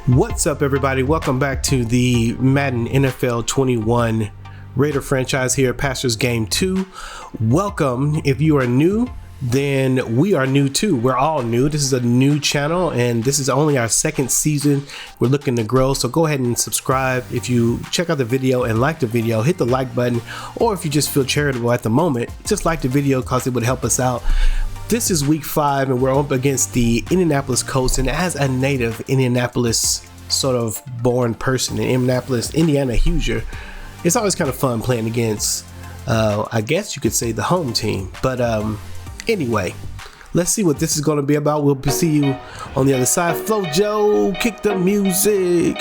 What's up, everybody? Welcome back to the Madden NFL 21 Raider franchise here, Pastors Game 2. Welcome. If you are new, then we are new too. We're all new. This is a new channel and this is only our second season. We're looking to grow, so go ahead and subscribe. If you check out the video and like the video, hit the like button, or if you just feel charitable at the moment, just like the video because it would help us out. This is week 5 and we're up against the Indianapolis Colts, and as a native Indianapolis sort of born person in Indianapolis, Indiana Hoosier, it's always kind of fun playing against I guess you could say the home team. But anyway, let's see what this is going to be about. We'll see you on the other side. Flo Joe, kick the music.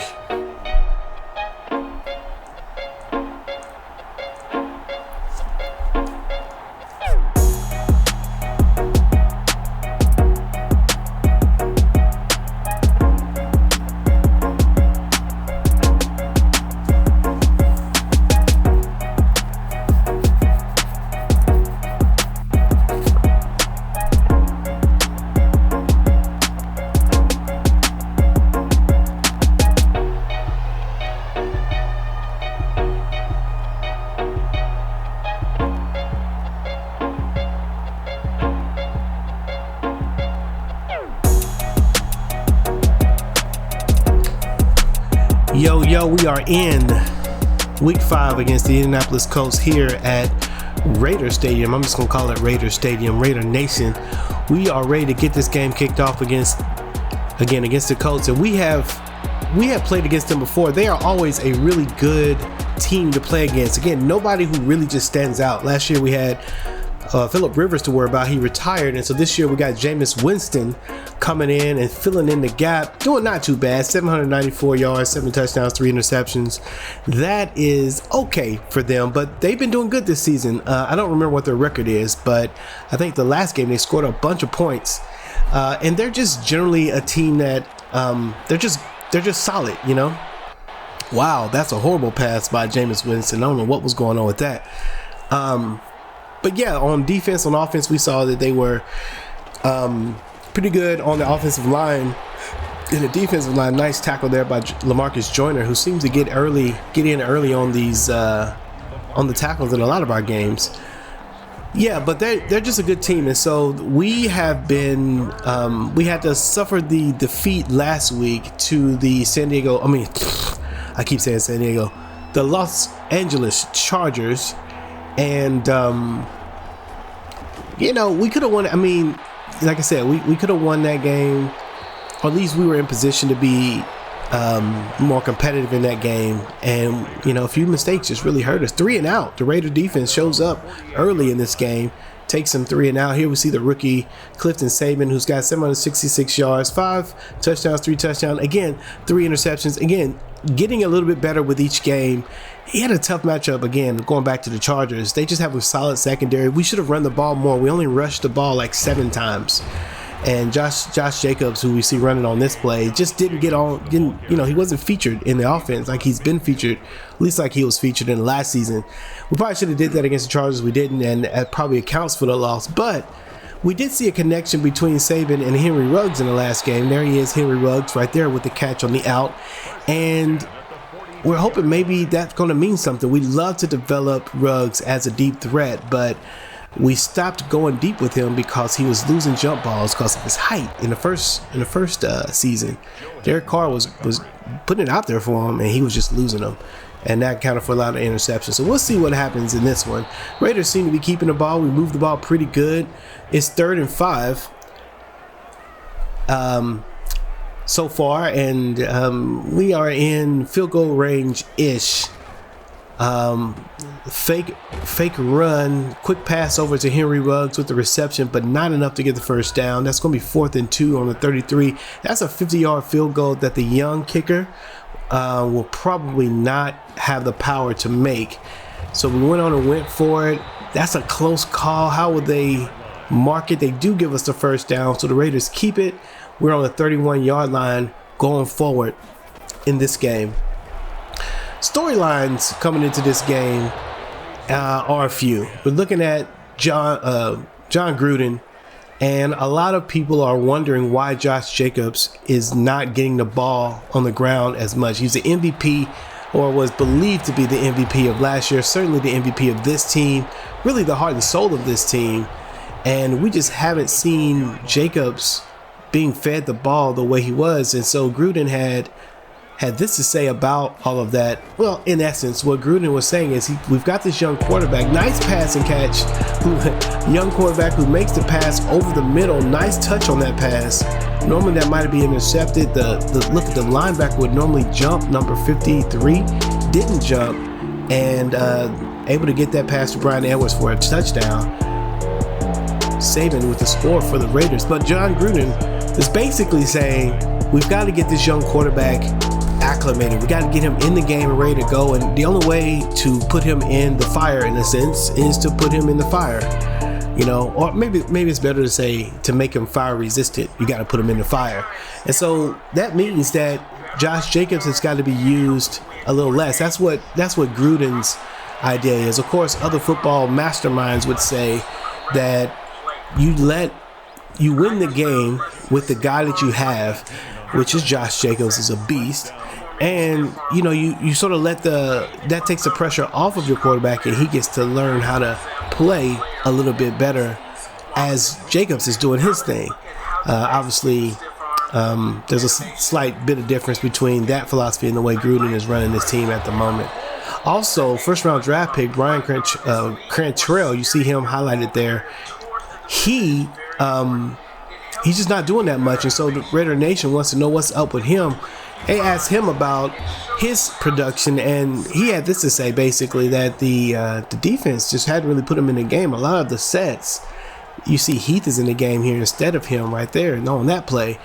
Yo, we are in week 5 against the Indianapolis Colts here at Raider Stadium. I'm just gonna call it Raider Stadium, Raider Nation. We are ready to get this game kicked off against the Colts, and we have played against them before. They are always a really good team to play against. Again, nobody who really just stands out. Last year we had Phillip Rivers to worry about. He retired, and so this year we got Jameis Winston coming in and filling in the gap, doing not too bad. 794 yards, 7 touchdowns, 3 interceptions. That is okay for them, but they've been doing good this season. I don't remember what their record is, but I think the last game they scored a bunch of points, and they're just generally a team that they're just solid, you know. Wow, that's a horrible pass by Jameis Winston. I don't know what was going on with that. But yeah, on defense, on offense, we saw that they were pretty good on the offensive line. In the defensive line, nice tackle there by LaMarcus Joyner, who seems to get in early on these on the tackles in a lot of our games. Yeah, but they're just a good team, and so we have been we had to suffer the defeat last week to the I keep saying San Diego, the Los Angeles Chargers. And you know, we could have won. I mean, like I said, we could have won that game, or at least we were in position to be more competitive in that game. And you know, a few mistakes just really hurt us. 3 and out. The Raider defense shows up early in this game, takes them 3 and out. Here we see the rookie Clifton Saban, who's got 766 yards, 5 touchdowns, 3 touchdowns. Again, 3 interceptions. Again, getting a little bit better with each game. He had a tough matchup again, going back to the Chargers. They just have a solid secondary. We should have run the ball more. We only rushed the ball like 7 times. And Josh Jacobs, who we see running on this play, just didn't get on, he wasn't featured in the offense like he's been featured, at least like he was featured in the last season. We probably should have did that against the Chargers. We didn't, and that probably accounts for the loss. But we did see a connection between Saban and Henry Ruggs in the last game. There he is, Henry Ruggs, right there with the catch on the out. And we're hoping maybe that's going to mean something. We love to develop Ruggs as a deep threat, but we stopped going deep with him because he was losing jump balls because of his height in the first season. Derek Carr was putting it out there for him, and he was just losing them, and that accounted for a lot of interceptions. So we'll see what happens in this one. Raiders seem to be keeping the ball. We moved the ball pretty good. It's 3rd and 5. So far, and we are in field goal range-ish. Fake run, quick pass over to Henry Ruggs with the reception, but not enough to get the first down. That's going to be 4th and 2 on the 33. That's a 50-yard field goal that the young kicker will probably not have the power to make. So we went on and went for it. That's a close call. How would they mark it? They do give us the first down, so the Raiders keep it. We're on the 31-yard line going forward in this game. Storylines coming into this game are a few. We're looking at Jon Gruden And a lot of people are wondering why Josh Jacobs is not getting the ball on the ground as much. He's the MVP, or was believed to be the MVP of last year, certainly the MVP of this team, really the heart and soul of this team. And we just haven't seen Jacobs being fed the ball the way he was. And so Gruden had this to say about all of that. Well, in essence, what Gruden was saying is we've got this young quarterback, nice pass and catch, young quarterback who makes the pass over the middle, nice touch on that pass. Normally that might be intercepted. The look at the linebacker would normally jump, number 53, didn't jump, and able to get that pass to Brian Edwards for a touchdown, saving with the score for the Raiders. But Jon Gruden is basically saying we've got to get this young quarterback acclimated. We got to get him in the game and ready to go. And the only way to put him in the fire, in a sense, is to put him in the fire. Or maybe it's better to say to make him fire resistant. You got to put him in the fire. And so that means that Josh Jacobs has got to be used a little less. That's what Gruden's idea is. Of course, other football masterminds would say that you win the game with the guy that you have, which is Josh Jacobs, is a beast. And you sort of that takes the pressure off of your quarterback, and he gets to learn how to play a little bit better as Jacobs is doing his thing. Obviously, there's a slight bit of difference between that philosophy and the way Gruden is running this team at the moment. Also, first round draft pick Brian Cantrell, you see him highlighted there. He's just not doing that much, and so the Raider Nation wants to know what's up with him. They asked him about his production, and he had this to say, basically, that the defense just hadn't really put him in the game. A lot of the sets, you see Heath is in the game here instead of him right there. And on that play,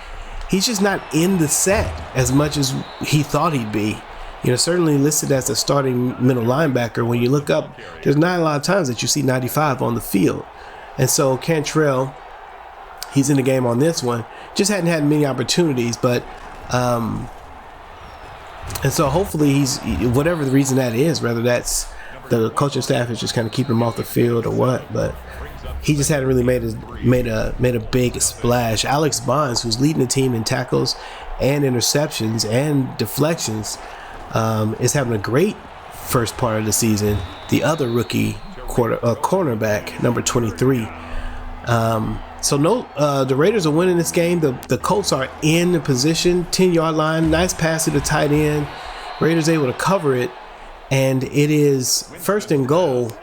he's just not in the set as much as he thought he'd be. Certainly listed as a starting middle linebacker. When you look up, there's not a lot of times that you see 95 on the field. And so Cantrell, he's in the game on this one. Just hadn't had many opportunities, but and so hopefully he's, whatever the reason that is, whether that's the coaching staff is just kind of keeping him off the field or what, but he just hadn't really made a big splash. Alex Bonds, who's leading the team in tackles and interceptions and deflections, is having a great first part of the season. The other rookie cornerback, number 23. So the Raiders are winning this game. The Colts are in the position, 10-yard line. Nice pass to the tight end. Raiders able to cover it, and it is first and goal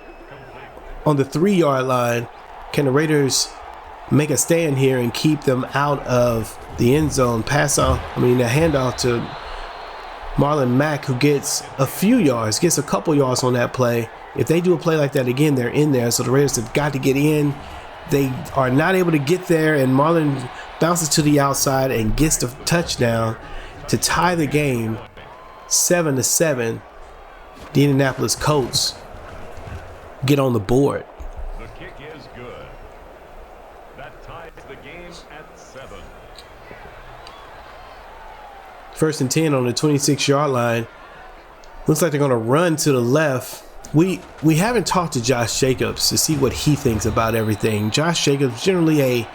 on the 3-yard line. Can the Raiders make a stand here and keep them out of the end zone? The handoff to Marlon Mack, who gets a few yards, gets a couple yards on that play. If they do a play like that again, they're in there. So the Raiders have got to get in. They are not able to get there, and Marlon bounces to the outside and gets the touchdown to tie the game 7-7. The Indianapolis Colts get on the board. The kick is good. That ties the game at 7. First and 10 on the 26-yard line. Looks like they're going to run to the left. We haven't talked to Josh Jacobs to see what he thinks about everything. Josh Jacobs, generally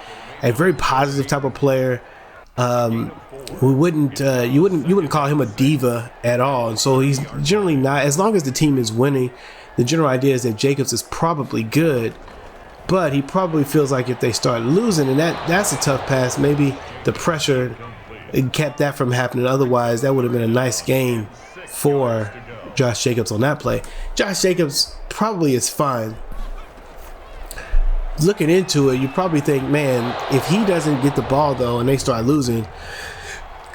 a very positive type of player. You wouldn't call him a diva at all. And so he's generally not. As long as the team is winning, the general idea is that Jacobs is probably good. But he probably feels like if they start losing, and that's a tough pass. Maybe the pressure kept that from happening. Otherwise, that would have been a nice game for Josh Jacobs on that play. Josh Jacobs probably is fine. Looking into it, you probably think, man, if he doesn't get the ball though and they start losing,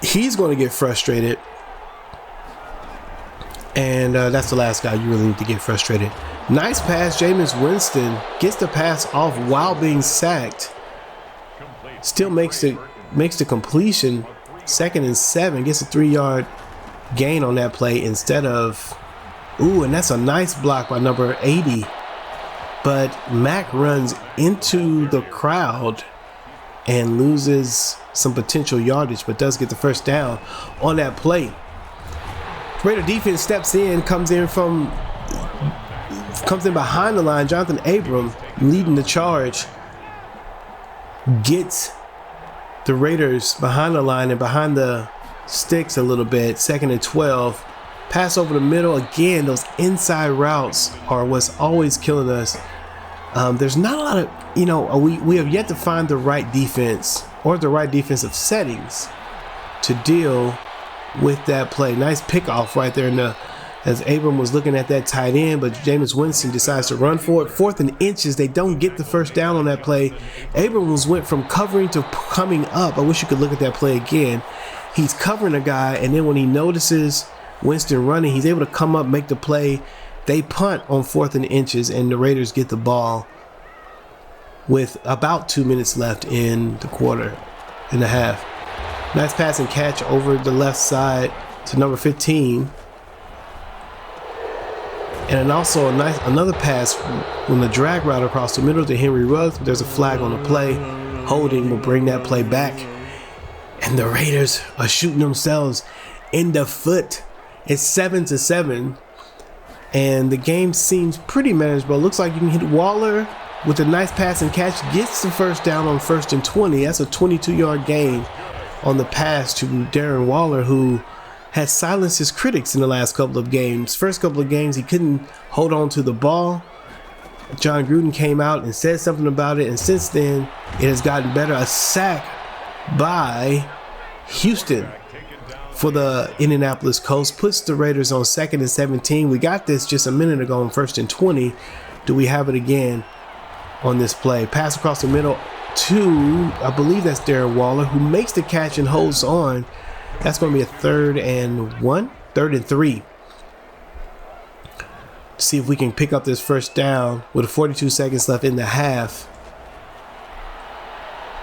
he's going to get frustrated. And that's the last guy you really need to get frustrated. Nice pass. Jameis Winston gets the pass off while being sacked. Still makes the completion. 2nd and 7. Gets a 3-yard gain on that play instead of, and that's a nice block by number 80. But Mack runs into the crowd and loses some potential yardage, but does get the first down on that play. Raider defense steps in, comes in behind the line. Jonathan Abram leading the charge. gets the Raiders behind the line and behind the sticks a little bit. 2nd and 12. Pass over the middle. Again, those inside routes are what's always killing us. There's not a lot of, we have yet to find the right defense or the right defensive settings to deal with that play. Nice pickoff right there as Abram was looking at that tight end, but Jameis Winston decides to run for it. 4th and inches. They don't get the first down on that play. Abrams went from covering to coming up. I wish you could look at that play again. He's covering a guy, and then when he notices Winston running, he's able to come up, make the play. They punt on 4th and inches, and the Raiders get the ball with about 2 minutes left in the quarter and a half. Nice pass and catch over the left side to number 15. And then also another pass from the drag route across the middle to Henry Ruggs. There's a flag on the play. Holding will bring that play back. And the Raiders are shooting themselves in the foot. It's 7-7. And the game seems pretty manageable. Looks like you can hit Waller with a nice pass and catch. Gets the first down on 1st and 20. That's a 22-yard gain on the pass to Darren Waller, who has silenced his critics in the last couple of games. First couple of games, he couldn't hold on to the ball. Jon Gruden came out and said something about it, and since then, it has gotten better. A sack by Houston for the Indianapolis Colts puts the Raiders on 2nd and 17. We got this just a minute ago on 1st and 20. Do we have it again on this play? Pass across the middle to, I believe that's Darren Waller, who makes the catch and holds on. That's going to be a 3rd and 3. See if we can pick up this first down with 42 seconds left in the half.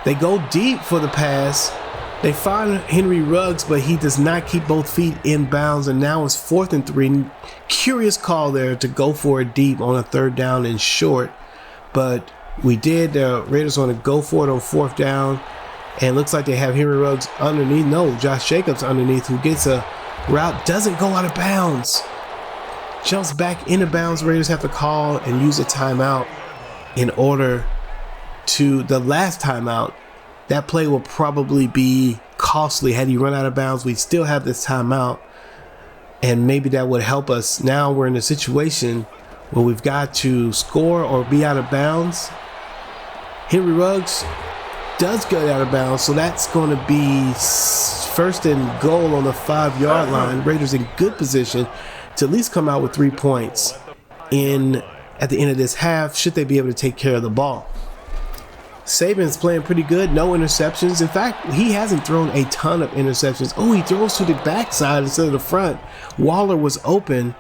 They go deep for the pass. They find Henry Ruggs, but he does not keep both feet in bounds, and now it's 4th and 3. Curious call there to go for it deep on a 3rd down and short, but we did. The Raiders want to go for it on 4th down. And looks like they have Henry Ruggs underneath. No, Josh Jacobs underneath, who gets a route, doesn't go out of bounds. Jumps back into bounds. Raiders have to call and use a timeout in order to the last timeout. That play will probably be costly. Had he run out of bounds, we'd still have this timeout. And maybe that would help us. Now we're in a situation where we've got to score or be out of bounds. Henry Ruggs does go out of bounds, so that's going to be 1st and goal on the 5-yard line. Raiders in good position to at least come out with 3 points at the end of this half, should they be able to take care of the ball. Saban's playing pretty good, no interceptions. In fact, he hasn't thrown a ton of interceptions. Oh, he throws to the backside instead of the front. Waller was open.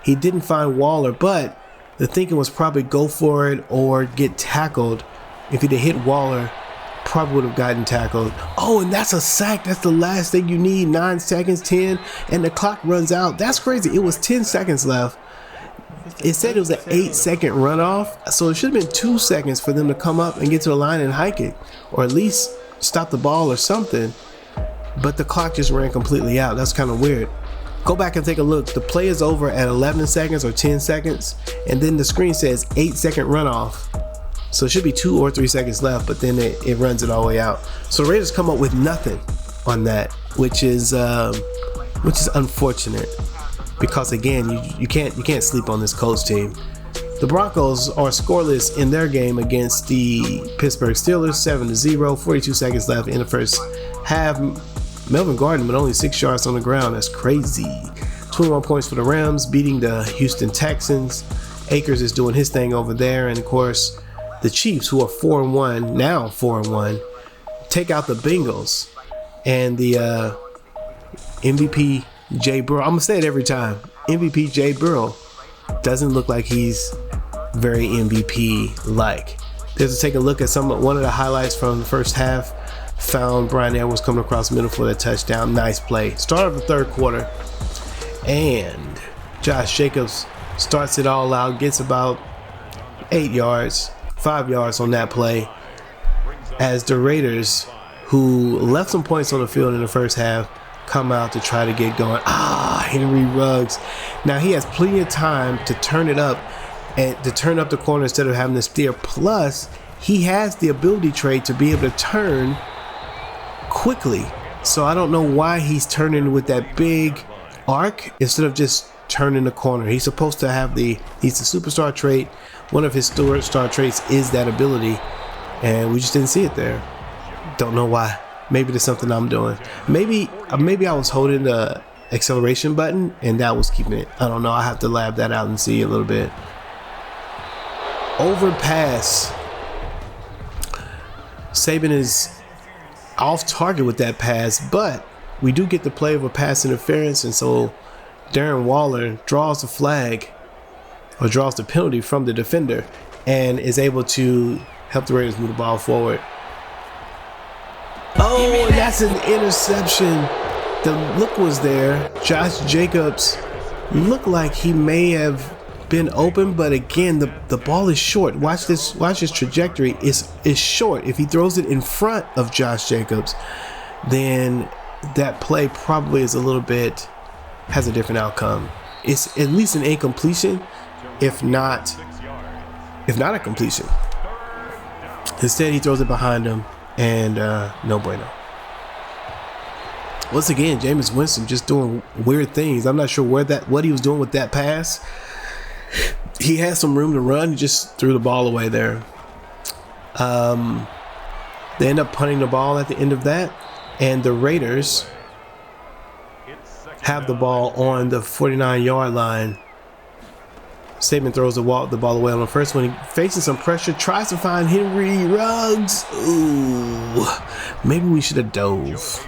He didn't find Waller, but the thinking was probably go for it or get tackled. If he'd have hit Waller, probably would have gotten tackled. Oh, and that's a sack. That's the last thing you need. 9 seconds, 10, and the clock runs out. That's crazy. It was 10 seconds left. It said it was an 8-second runoff, so it should have been 2 seconds for them to come up and get to the line and hike it, or at least stop the ball or something. But the clock just ran completely out. That's kind of weird. Go back and take a look. The play is over at 11 seconds or 10 seconds, and then the screen says 8-second runoff. So it should be 2 or 3 seconds left, but then it runs it all the way out. So the Raiders come up with nothing on that, which is unfortunate, because again, you can't sleep on this Colts team. The Broncos are scoreless in their game against the Pittsburgh Steelers, 7-0, 42 seconds left in the first half. Melvin Gordon with only 6 yards on the ground. That's crazy. 21 points for the Rams, beating the Houston Texans. Akers is doing his thing over there, and of course, the Chiefs, who are 4-1, now 4-1, take out the Bengals. And the MVP, Jay Burrow, I'm going to say it every time, MVP Jay Burrow doesn't look like he's very MVP-like. There's to take a look at one of the highlights from the first half. Found Bryan Edwards coming across the middle for that touchdown. Nice play. Start of the 3rd quarter. And Josh Jacobs starts it all out, gets about 8 yards. 5 yards on that play, as the Raiders, who left some points on the field in the first half, come out to try to get going. Henry Ruggs. Now he has plenty of time to turn it up and to turn up the corner instead of having to steer. Plus, he has the ability trait to be able to turn quickly. So I don't know why he's turning with that big arc instead of just turning the corner. He's supposed to have he's the superstar trait. One of his star traits is that ability, and we just didn't see it there. Don't know why. Maybe there's something I'm doing. Maybe I was holding the acceleration button and that was keeping it. I don't know. I have to lab that out and see a little bit. Overpass. Saban is off target with that pass, but we do get the play of a pass interference, and so Darren Waller draws the flag or draws the penalty from the defender and is able to help the Raiders move the ball forward. Oh, and that's an interception. The look was there. Josh Jacobs looked like he may have been open, but again, the ball is short. Watch this trajectory. Is short. If he throws it in front of Josh Jacobs, then that play probably is has a different outcome. It's at least an incompletion, if not a completion. Instead, he throws it behind him, and no bueno. Once again, Jameis Winston just doing weird things. I'm not sure what he was doing with that pass. He had some room to run. He just threw the ball away there. They end up punting the ball at the end of that, and the Raiders have the ball on the 49-yard line. Saban throws the ball away on the first one. He facing some pressure, tries to find Henry Ruggs. Ooh, maybe we should have dove.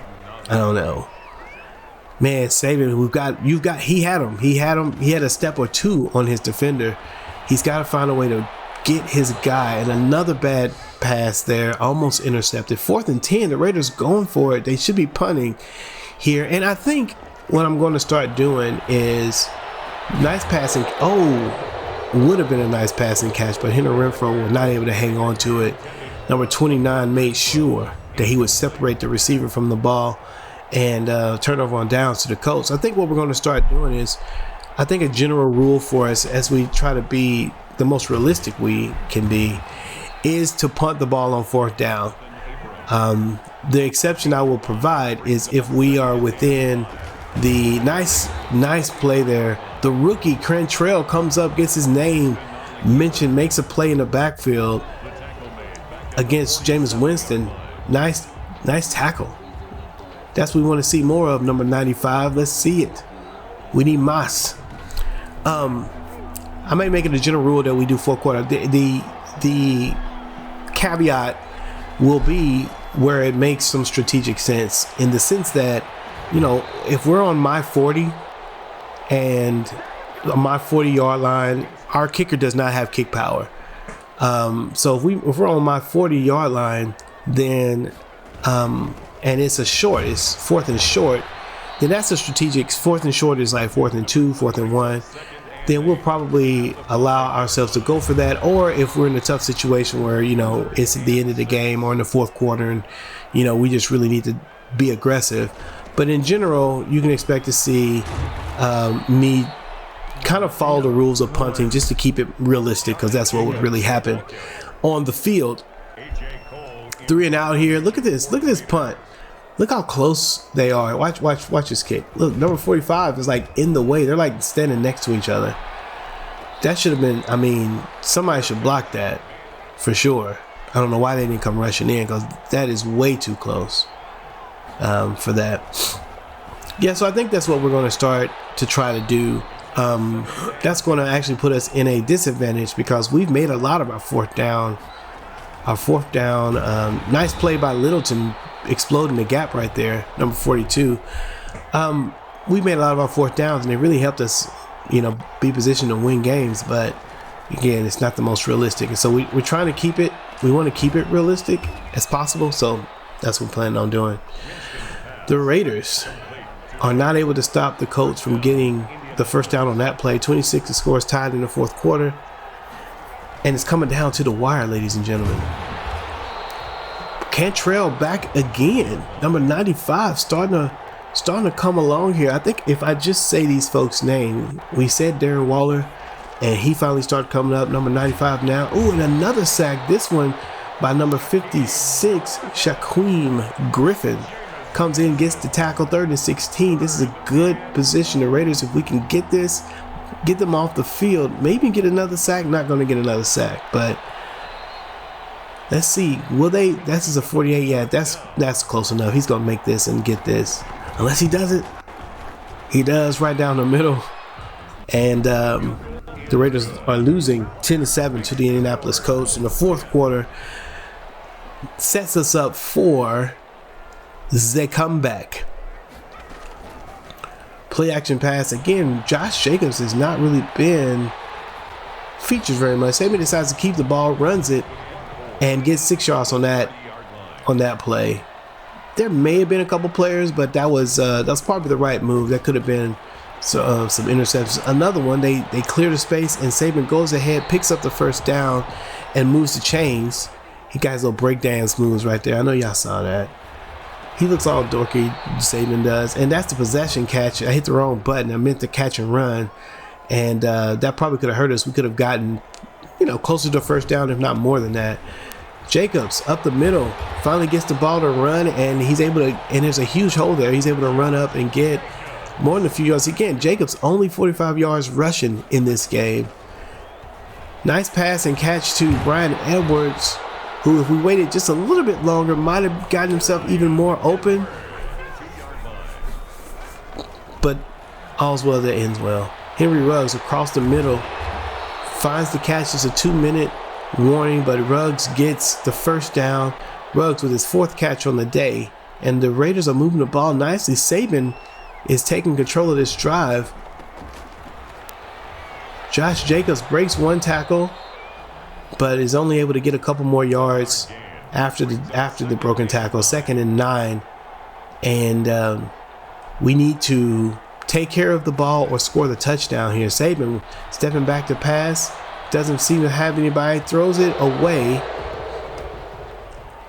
I don't know. Man, Saban, he had him. He had a step or two on his defender. He's got to find a way to get his guy. And another bad pass there, almost intercepted. 4th and 10, the Raiders going for it. They should be punting here. And I think what I'm going to start doing is nice passing. Oh, would have been a nice passing catch, but Henry Renfrow was not able to hang on to it. Number 29 made sure that he would separate the receiver from the ball and turnover on downs to the Colts. I think what we're going to start doing is, I think a general rule for us as we try to be the most realistic we can be is to punt the ball on 4th down. The exception I will provide is if we are within the nice play there. The rookie Cantrell comes up, gets his name mentioned, makes a play in the backfield against Jameis Winston. Nice tackle. That's what we want to see more of, number 95. Let's see it. We need Moss. I may make it a general rule that we do 4th quarter. The caveat will be where it makes some strategic sense, in the sense that, if we're on my 40 and on my 40-yard line, our kicker does not have kick power. So if we're on my 40-yard line, then and it's 4th and short, then that's a strategic. 4th and short is like 4th and 2, 4th and 1. Then we'll probably allow ourselves to go for that. Or if we're in a tough situation where, it's at the end of the game or in the 4th quarter and, we just really need to be aggressive. But in general, you can expect to see me kind of follow the rules of punting just to keep it realistic, because that's what would really happen on the field. 3 and out here. Look at this punt. Look how close they are. Watch this kick. Look, number 45 is like in the way. They're like standing next to each other. That should have been, somebody should block that for sure. I don't know why they didn't come rushing in, because that is way too close for that. Yeah, so I think that's what we're going to start to try to do. That's going to actually put us in a disadvantage, because we've made a lot of our 4th down. Nice play by Littleton, exploding the gap right there, number 42. We made a lot of our 4th downs, and it really helped us, be positioned to win games. But again, it's not the most realistic, and so we're trying to keep it. We want to keep it realistic as possible. So that's what we're planning on doing. The Raiders are not able to stop the Colts from getting the first down on that play. 26, the score is tied in the 4th quarter. And it's coming down to the wire, ladies and gentlemen. Cantrell back again. Number 95 starting to come along here. I think if I just say these folks' name, we said Darren Waller, and he finally started coming up. Number 95 now. Ooh, and another sack. This one by number 56, Shaquem Griffin. Comes in, gets the tackle, 3rd and 16. This is a good position. The Raiders, if we can get this, get them off the field, maybe get another sack. Not going to get another sack, but let's see. Will they? This is a 48. Yeah, that's close enough. He's going to make this and get this. Unless he doesn't. He does right down the middle. And the Raiders are losing 10-7 to the Indianapolis Colts in the 4th quarter. Sets us up for the comeback. Play action pass. Again, Josh Jacobs has not really been featured very much. Saban decides to keep the ball, runs it, and gets 6 yards on that play. There may have been a couple players, but that's probably the right move. That could have been some interceptions. Another one, they clear the space, and Saban goes ahead, picks up the 1st down, and moves the chains. He got his little breakdance moves right there. I know y'all saw that. He looks all dorky, Saban does. And that's the possession catch. I hit the wrong button. I meant to catch and run. And that probably could have hurt us. We could have gotten, closer to 1st down, if not more than that. Jacobs up the middle, finally gets the ball to run, and he's able to, and there's a huge hole there. He's able to run up and get more than a few yards. Again, Jacobs only 45 yards rushing in this game. Nice pass and catch to Bryan Edwards, who, if we waited just a little bit longer, might have gotten himself even more open. But all's well that ends well. Henry Ruggs across the middle finds the catch. It's a 2-minute warning, but Ruggs gets the 1st down. Ruggs with his 4th catch on the day. And the Raiders are moving the ball nicely. Saban is taking control of this drive. Josh Jacobs breaks 1 tackle, but is only able to get a couple more yards after the broken tackle. 2nd and 9, and we need to take care of the ball or score the touchdown here. Saban stepping back to pass, doesn't seem to have anybody, throws it away.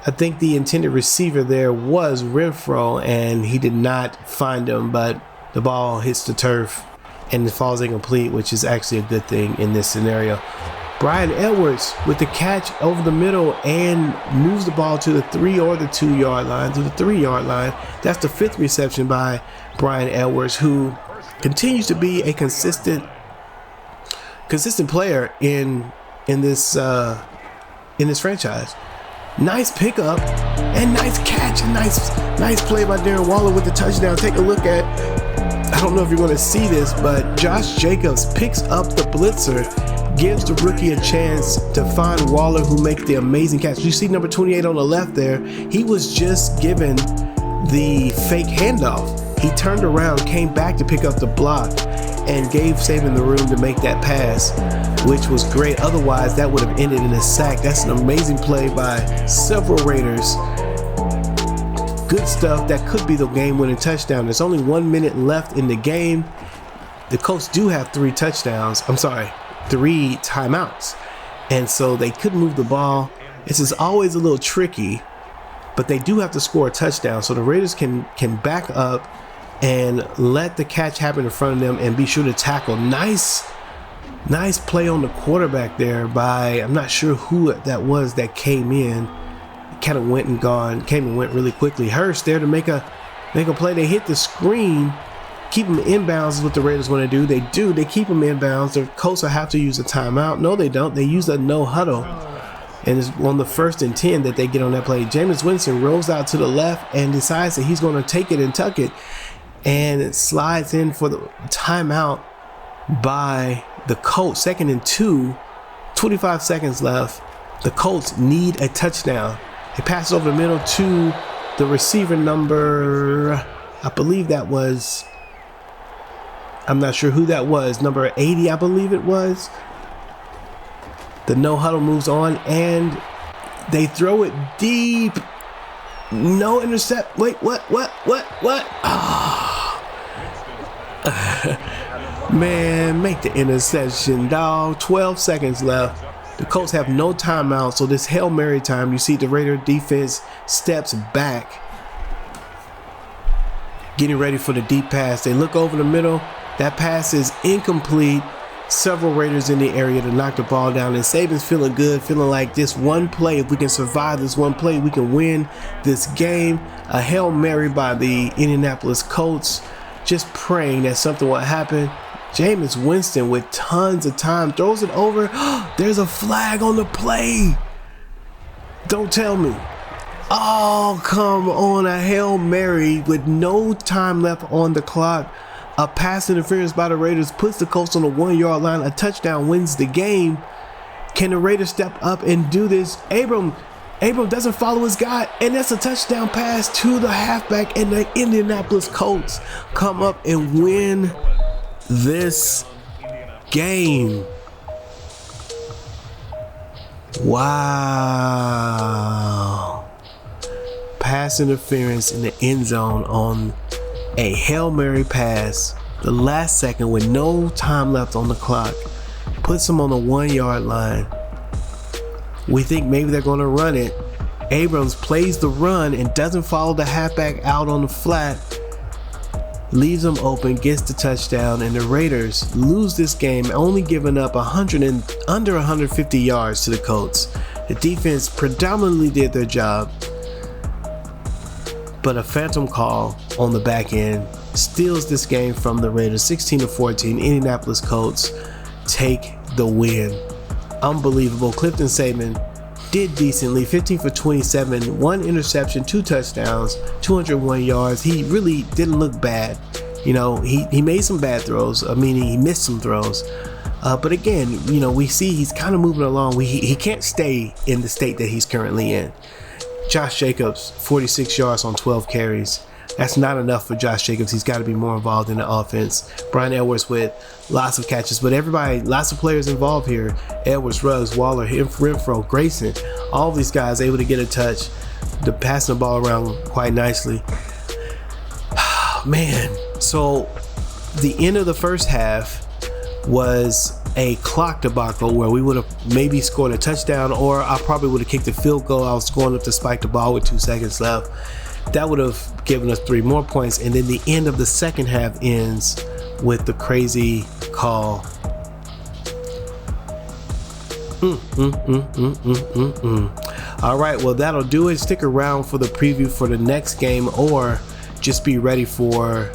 I think the intended receiver there was Renfro, and he did not find him, but the ball hits the turf and it falls incomplete, which is actually a good thing in this scenario. Bryan Edwards with the catch over the middle and moves the ball to the 3 or the 2 yard line, to the 3 yard line. That's the 5th reception by Bryan Edwards, who continues to be a consistent player in this franchise. Nice pickup and nice catch and nice play by Darren Waller with the touchdown. Take a look at, I don't know if you're going to see this, but Josh Jacobs picks up the blitzer, gives the rookie a chance to find Waller, who makes the amazing catch. You see number 28 on the left there. He was just given the fake handoff. He turned around, came back to pick up the block, and gave Saban the room to make that pass, which was great. Otherwise, that would have ended in a sack. That's an amazing play by several Raiders. Good stuff. That could be the game-winning touchdown. There's only 1 minute left in the game. The Colts do have 3 timeouts. And so they could move the ball. This is always a little tricky, but they do have to score a touchdown. So the Raiders can back up and let the catch happen in front of them and be sure to tackle. Nice play on the quarterback there by, I'm not sure who that was that came in. Kind of went really quickly. Hurst there to make a play. They hit the screen. Keep them inbounds is what the Raiders want to do. They keep them inbounds. The Colts will have to use a timeout. No, they don't. They use a no huddle. And it's on the 1st and 10 that they get on that play. Jameis Winston rolls out to the left and decides that he's going to take it and tuck it. And it slides in for the timeout by the Colts. 2nd and 2, 25 seconds left. The Colts need a touchdown. They pass over the middle to the receiver number, I believe that was, I'm not sure who that was, number 80, I believe it was. The no huddle moves on and they throw it deep. No intercept. Wait, what? Man, make the interception, dog. 12 seconds left. The Colts have no timeout, so this Hail Mary time, you see the Raider defense steps back, getting ready for the deep pass. They look over the middle. That pass is incomplete. several Raiders in the area to knock the ball down, and Saban's feeling good, feeling like this one play, if we can survive this one play, we can win this game. A Hail Mary by the Indianapolis Colts, just praying that something will happen. Jameis Winston with tons of time throws it over. There's a flag on the play. Don't tell me. Oh, come on. A Hail Mary with no time left on the clock. A pass interference by the Raiders puts the Colts on the 1-yard line. A touchdown wins the game. Can the Raiders step up and do this? Abram doesn't follow his guy, and that's a touchdown pass to the halfback, and the Indianapolis Colts come up and win this game. Wow. Pass interference in the end zone on a Hail Mary pass, the last second with no time left on the clock, puts them on the 1-yard line. We think maybe they're going to run it. Abrams plays the run and doesn't follow the halfback out on the flat, leaves them open, gets the touchdown, and the Raiders lose this game, only giving up under 150 yards to the Colts. The defense predominantly did their job, but a phantom call on the back end steals this game from the Raiders. 16-14, Indianapolis Colts take the win. Unbelievable. Clifton Saban did decently, 15 for 27, 1 interception, 2 touchdowns, 201 yards. He really didn't look bad. You know, he made some bad throws, meaning he missed some throws. But again, you know, we see he's kind of moving along. He can't stay in the state that he's currently in. Josh Jacobs, 46 yards on 12 carries. That's not enough for Josh Jacobs. He's got to be more involved in the offense. Brian Edwards with lots of catches, but everybody, lots of players involved here. Edwards, Ruggs, Waller, Renfro, Grayson, all these guys able to get a touch, passing the ball around quite nicely. Man, so the end of the first half was a clock debacle where we would have maybe scored a touchdown, or I probably would have kicked a field goal. I was going up to spike the ball with 2 seconds left. That would have given us 3 more points, and then the end of the second half ends with the crazy call. All right, well, that'll do it. Stick around for the preview for the next game, or just be ready for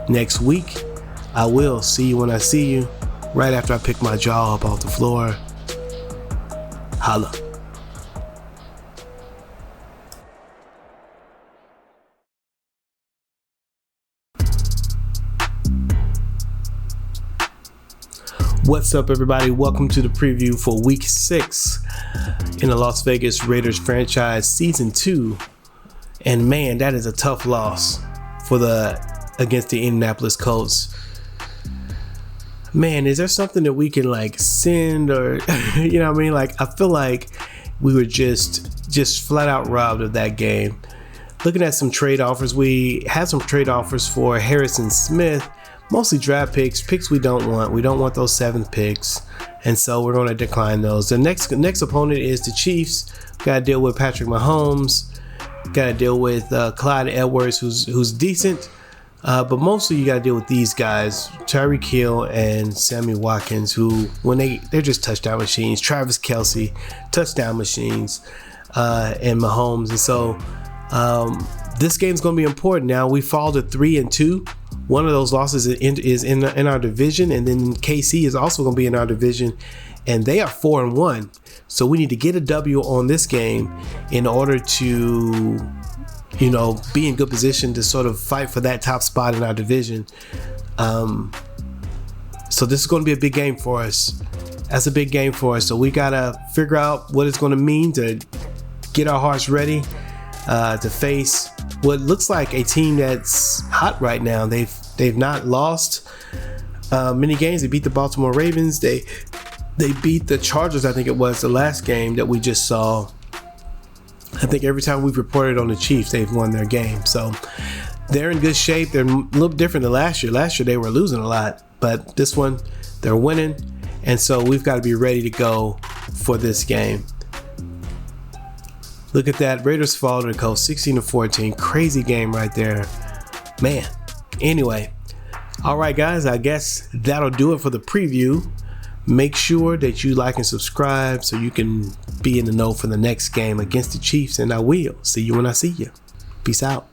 next week. I will see you when I see you, right after I pick my jaw up off the floor. Holla. What's up, everybody? Welcome to the preview for Week 6 in the Las Vegas Raiders franchise Season 2. And man, that is a tough loss against the Indianapolis Colts. Man, is there something that we can like send, or you know what I mean? Like, I feel like we were just flat out robbed of that game. Looking at some trade offers, we had some trade offers for Harrison Smith. Mostly draft picks we don't want. We don't want those 7th picks, and so we're going to decline those. The next opponent is the Chiefs. Got to deal with Patrick Mahomes. Got to deal with Clyde Edwards, who's decent, but mostly you got to deal with these guys, Tyreek Hill and Sammy Watkins, who when they're just touchdown machines. Travis Kelce, touchdown machines, and Mahomes. And so this game's going to be important. Now we fall to 3-2. One of those losses is in our division, and then KC is also going to be in our division, and they are 4-1. So we need to get a W on this game in order to, you know, be in good position to sort of fight for that top spot in our division. So this is going to be a big game for us. That's a big game for us. So we got to figure out what it's going to mean to get our hearts ready to face what looks like a team that's hot right now. They've not lost many games. They beat the Baltimore Ravens. They beat the Chargers, I think it was, the last game that we just saw. I think every time we've reported on the Chiefs, they've won their game. So they're in good shape. They're a little different than last year. Last year they were losing a lot, but this one they're winning. And so we've got to be ready to go for this game. Look at that. Raiders fall to the Colts 16-14. Crazy game right there. Man. Anyway. All right, guys. I guess that'll do it for the preview. Make sure that you like and subscribe so you can be in the know for the next game against the Chiefs, and I will see you when I see you. Peace out.